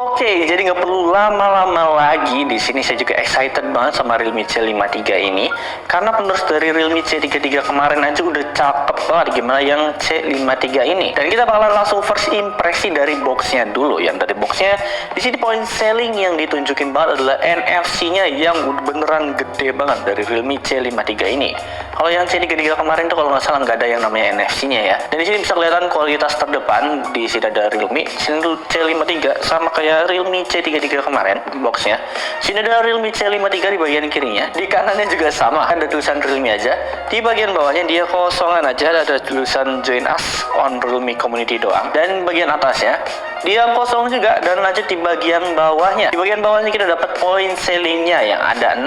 Oke, jadi nggak perlu lama-lama lagi. Di sini saya juga excited banget sama Realme C53 ini, karena penerus dari Realme C33 kemarin aja udah cakep banget. Gimana yang C53 ini? Dan kita bakalan langsung first impresi dari boxnya dulu. Yang dari boxnya, di sini point selling yang ditunjukin banget adalah NFC-nya yang beneran gede banget dari Realme C53 ini. Kalau yang C33 kemarin tuh kalau nggak salah nggak ada yang namanya NFC-nya ya. Dan di sini bisa kelihatan kualitas terdepan. Di sini ada Realme, sini tuh C53 sama kayak Realme C33 kemarin boxnya. Sini ada Realme C53 di bagian kirinya, di kanannya juga sama, ada tulisan Realme aja. Di bagian bawahnya dia kosongan aja, ada tulisan Join Us on Realme Community doang. Dan bagian atasnya dia kosong juga. Dan lanjut di bagian bawahnya. Di bagian bawahnya kita dapat point sellingnya yang ada 6.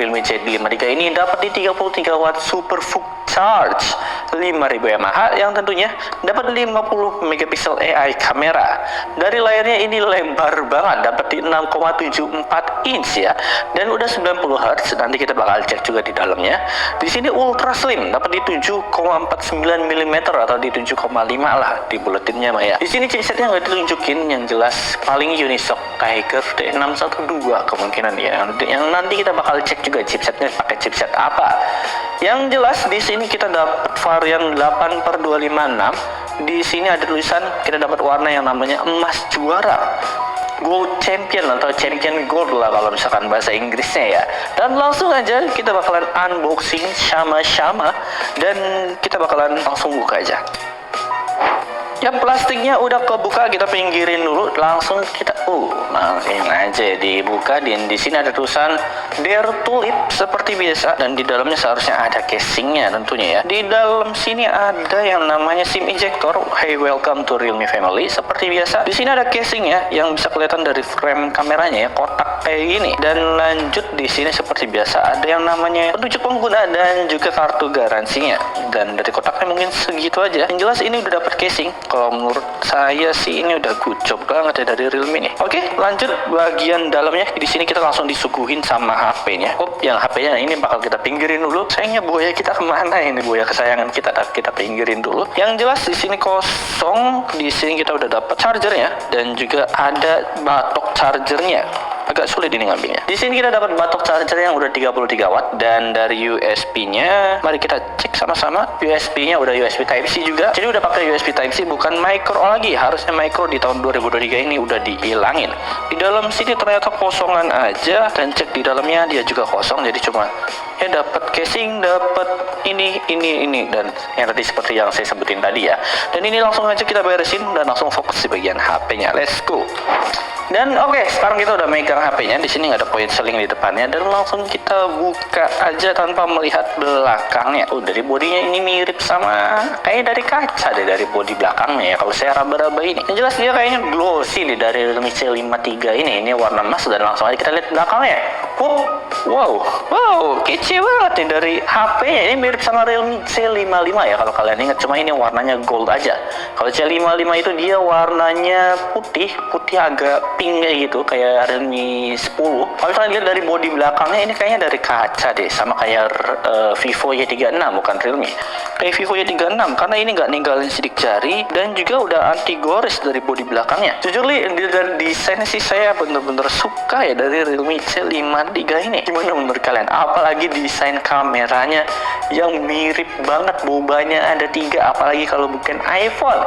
Realme C53 ini dapat di 33 watt super charge 5000 mAh yang tentunya dapat 50 megapiksel AI kamera. Dari layarnya ini lebar banget, dapat di 6,74 inch ya, dan udah 90 Hz. Nanti kita bakal cek juga di dalamnya. Di sini ultra slim, dapat di 7,49 mm atau di 7,5 lah di buletinnya mah ya. Di sini chipsetnya nggak ditunjukin, yang jelas paling Unisoc Tiger D612 kemungkinan ya. Yang nanti kita bakal cek juga chipsetnya pakai chipset apa. Yang jelas di sini kita dapat varian 8/256. Di sini ada tulisan kita dapat warna yang namanya emas juara, Gold Champion atau Champion Gold lah kalau misalkan bahasa Inggrisnya ya. Dan langsung aja kita bakalan unboxing sama-sama, dan kita bakalan langsung buka aja. Ya, plastiknya udah kebuka, kita pinggirin dulu, langsung kita langsung aja dibuka. Dan di sini ada tulisan Dare Tulip seperti biasa, dan di dalamnya seharusnya ada casingnya tentunya ya. Di dalam sini ada yang namanya SIM ejector. Hey, welcome to Realme family. Seperti biasa, di sini ada casingnya yang bisa kelihatan dari frame kameranya ya, kotak kayak gini. Dan lanjut di sini seperti biasa ada yang namanya petunjuk pengguna dan juga kartu garansinya. Dan dari kotaknya mungkin segitu aja. Yang jelas ini udah dapat casing. Kalau menurut saya sih ini udah good job banget ya dari Realme nih. Oke, lanjut bagian dalamnya. Di sini kita langsung disuguhin sama HP-nya. Yang HP-nya ini bakal kita pinggirin dulu. Sayangnya buaya kita kemana ini, buaya kesayangan kita? Kita pinggirin dulu. Yang jelas di sini kosong. Di sini kita udah dapat chargernya dan juga ada batok chargernya. Agak sulit ini ngambilnya. Di sini kita dapat batok charger yang udah 33 watt, dan dari USB-nya mari kita cek sama-sama. USB-nya udah USB Type-C juga. Jadi udah pakai USB Type-C, bukan micro lagi. Harusnya micro di tahun 2023 ini udah dihilangin. Di dalam sini ternyata kosongan aja, dan cek di dalamnya dia juga kosong. Jadi cuma ya dapat casing, dapat ini dan yang tadi seperti yang saya sebutin tadi ya. Dan ini langsung aja kita beresin dan langsung fokus di bagian HP-nya. Let's go. Dan oke, sekarang kita udah megang HP-nya. Di sini nggak ada point selling di depannya, dan langsung kita buka aja tanpa melihat belakangnya. Dari bodinya ini mirip sama kayak dari kaca deh, dari bodi belakangnya ya. Kalau saya raba-raba ini, yang jelas dia kayaknya glossy nih dari Realme C53 ini. Ini warna emas, dan langsung aja kita lihat belakangnya. Wow, kece banget nih dari HP-nya. Ini mirip sama Realme C55 ya kalau kalian ingat. Cuma ini warnanya gold aja. Kalau C55 itu dia warnanya putih agak pink kayak gitu, kayak Realme 10. Kalau kalian lihat dari bodi belakangnya, ini kayaknya dari kaca deh, sama kayak Vivo Y36, bukan Realme. Kayak Vivo Y36, karena ini nggak ninggalin sidik jari, dan juga udah anti gores dari bodi belakangnya. Jujur dari desainnya sih saya bener-bener suka ya dari Realme C53 ini. Gimana menurut kalian? Apalagi desain kameranya yang mirip banget, bobanya ada 3, apalagi kalau bukan iPhone.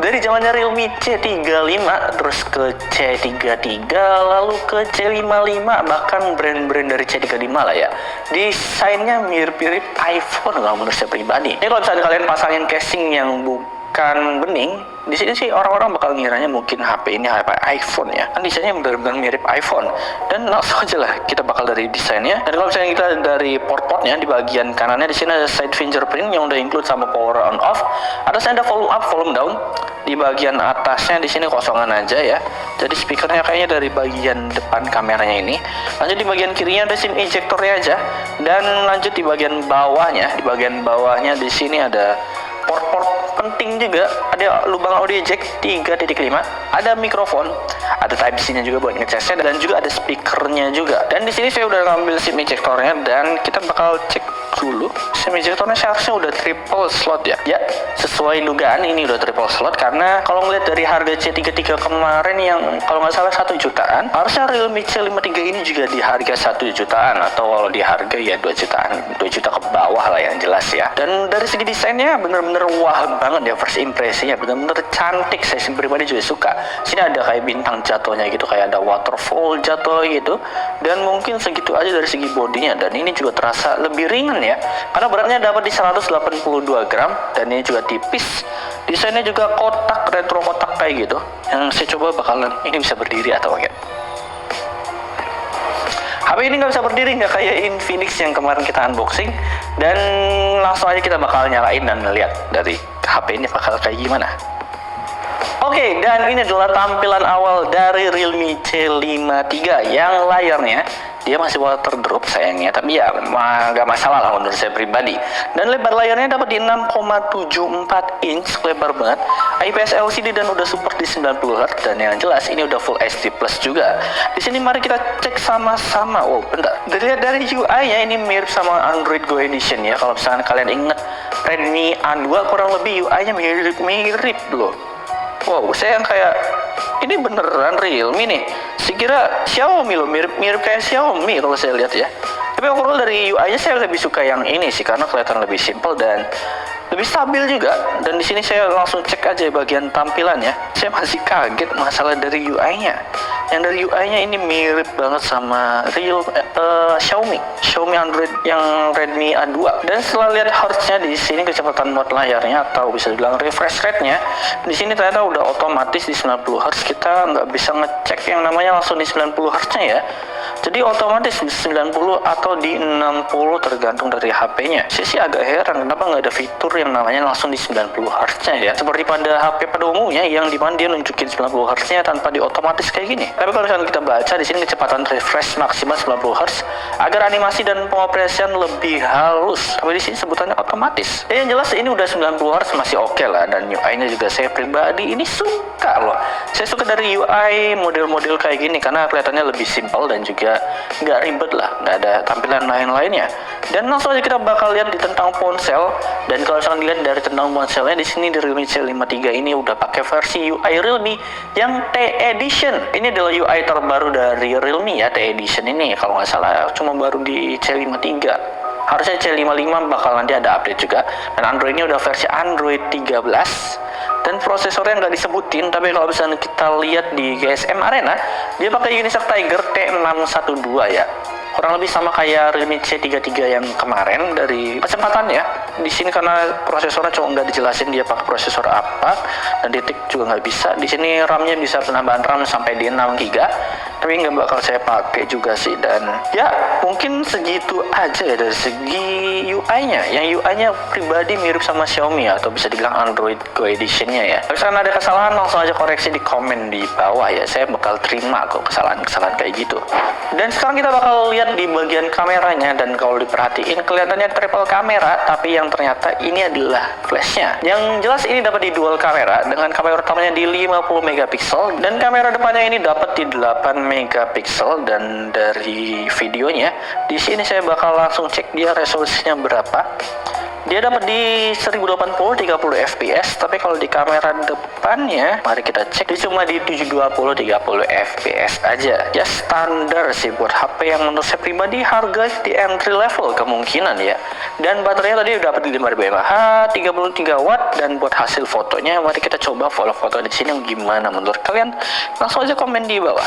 Dari zamannya Realme C35 terus ke C33, lalu ke C55, bahkan brand-brand dari C35 lah ya. Desainnya mirip-mirip iPhone kalau menurut saya pribadi. Ini kalau misalnya kalian pasangin casing yang bukan bening, di sini sih orang-orang bakal ngiranya mungkin HP ini HP iPhone ya. Kan desainnya benar-benar mirip iPhone. Dan langsung aja lah kita bakal dari desainnya. Dan kalau misalnya kita dari port-portnya, di bagian kanannya di sini ada side fingerprint yang udah include sama power on off. Ada ada volume up, volume down. Di bagian atasnya di sini kosongan aja ya. Jadi speakernya kayaknya dari bagian depan kameranya ini. Lanjut di bagian kirinya ada SIM ejectornya aja. Dan lanjut di bagian bawahnya, di sini ada port-port penting juga. Ada lubang audio jack 3.5, ada mikrofon, ada Type-C-nya juga buat ngecasnya, dan juga ada speakernya juga. Dan di sini saya udah ngambil SIM ejectornya, dan kita bakal cek dulu. SIM ejectornya seharusnya udah triple slot ya. Ya, sesuai dugaan ini udah triple slot karena kalau ngeliat dari harga C33 kemarin yang kalau nggak salah 1 jutaan, harusnya Realme C53 ini juga di harga 1 jutaan atau kalau di harga ya 2 jutaan, 2 juta ke bawah lah yang jelas ya. Dan dari segi desainnya bener-bener wah banget ya, first impresinya bener-bener cantik. Saya pribadi juga suka. Sini ada kayak bintang jatuhnya gitu, kayak ada waterfall jatuh gitu, dan mungkin segitu aja dari segi bodinya. Dan ini juga terasa lebih ringan ya, karena beratnya dapat di 182 gram dan ini juga tipis. Desainnya juga kotak, retro kotak kayak gitu. Yang saya coba bakalan ini bisa berdiri atau enggak. HP ini nggak bisa berdiri, nggak kayak Infinix yang kemarin kita unboxing. Dan langsung aja kita bakal nyalain dan lihat dari HP ini bakal kayak gimana. Oke, dan ini adalah tampilan awal dari Realme C53 yang layarnya dia masih water drop sayangnya, tapi ya nggak masalah lah menurut saya pribadi. Dan lebar layarnya dapat di 6,74 inch, lebar banget, IPS LCD dan udah support di 90 Hz, dan yang jelas ini udah Full HD Plus juga. Di sini mari kita cek sama-sama. Oh, bentar. Dilihat dari UI-nya ini mirip sama Android Go Edition ya. Kalau misalnya kalian inget Redmi A2 kurang lebih UI-nya mirip loh. Wow, saya yang kayak ini beneran Realme nih. Saya kira Xiaomi loh, mirip kayak Xiaomi kalau saya lihat ya. Tapi overall dari UI-nya saya lebih suka yang ini sih karena kelihatan lebih simple dan lebih stabil juga. Dan di sini saya langsung cek aja bagian tampilannya. Saya masih kaget masalah dari UI-nya. Yang dari UI-nya ini mirip banget sama Xiaomi Android yang Redmi A2. Dan setelah lihat hertznya di sini, kecepatan mode layarnya atau bisa dibilang refresh rate-nya, di sini ternyata udah otomatis di 90 Hz. Kita nggak bisa ngecek yang namanya langsung di 90 Hz-nya ya. Jadi otomatis di 90 atau di 60 tergantung dari HP-nya. Saya sih agak heran kenapa nggak ada fitur yang namanya langsung di 90 Hz-nya ya. Seperti pada HP pada umumnya yang dimana dia nunjukin 90 Hz-nya tanpa di otomatis kayak gini. Tapi kalau misalnya kita baca di sini kecepatan refresh maksimal 90 Hz agar animasi dan pengoperasian lebih halus. Tapi di sini sebutannya otomatis. Ya, yang jelas ini udah 90 Hz masih oke lah, dan UI-nya juga saya pribadi ini suka loh. Saya suka dari UI model-model kayak gini karena kelihatannya lebih simpel dan juga nggak ribet lah, nggak ada tampilan lain-lainnya. Dan langsung aja kita bakal lihat di tentang ponsel. Dan kalau misalnya dilihat dari tentang ponselnya di sini di Realme C53 ini udah pakai versi UI Realme yang T Edition. Ini adalah UI terbaru dari Realme ya, T Edition ini kalau nggak salah cuma baru di C53. Harusnya C55 bakal nanti ada update juga. Dan Androidnya udah versi Android 13. Dan prosesornya nggak disebutin, tapi kalau misalnya kita lihat di GSM Arena, dia pakai Unisoc Tiger T612 ya. Kurang lebih sama kayak Realme C33 yang kemarin dari kecepatannya. Di sini karena prosesornya cuma nggak dijelasin dia pakai prosesor apa, dan detik juga nggak bisa. Di sini RAM-nya bisa penambahan RAM sampai di 6 GB, tapi nggak bakal saya pakai juga sih. Dan ya mungkin segitu aja ya dari segi UI-nya. Yang UI-nya pribadi mirip sama Xiaomi ya, atau bisa dibilang Android Go Edition-nya ya. Kalau misalkan ada kesalahan langsung aja koreksi di komen di bawah ya. Saya bakal terima kok kesalahan-kesalahan kayak gitu. Dan sekarang kita bakal lihat di bagian kameranya, dan kalau diperhatiin kelihatannya triple kamera, tapi yang ternyata ini adalah flashnya. Yang jelas ini dapat di dual kamera dengan kamera utamanya di 50 megapiksel dan kamera depannya ini dapat di 8 megapiksel. Dan dari videonya di sini saya bakal langsung cek dia resolusinya berapa. Dia dapat di 1080 30 fps, tapi kalau di kamera depannya mari kita cek dia cuma di 720 30 fps aja. Ya standar sih buat HP yang menurut saya pribadi harga di entry level kemungkinan ya. Dan baterainya tadi dapat di 5000 mAh, 33 watt. Dan buat hasil fotonya mari kita coba foto di sini gimana menurut kalian. Langsung aja komen di bawah.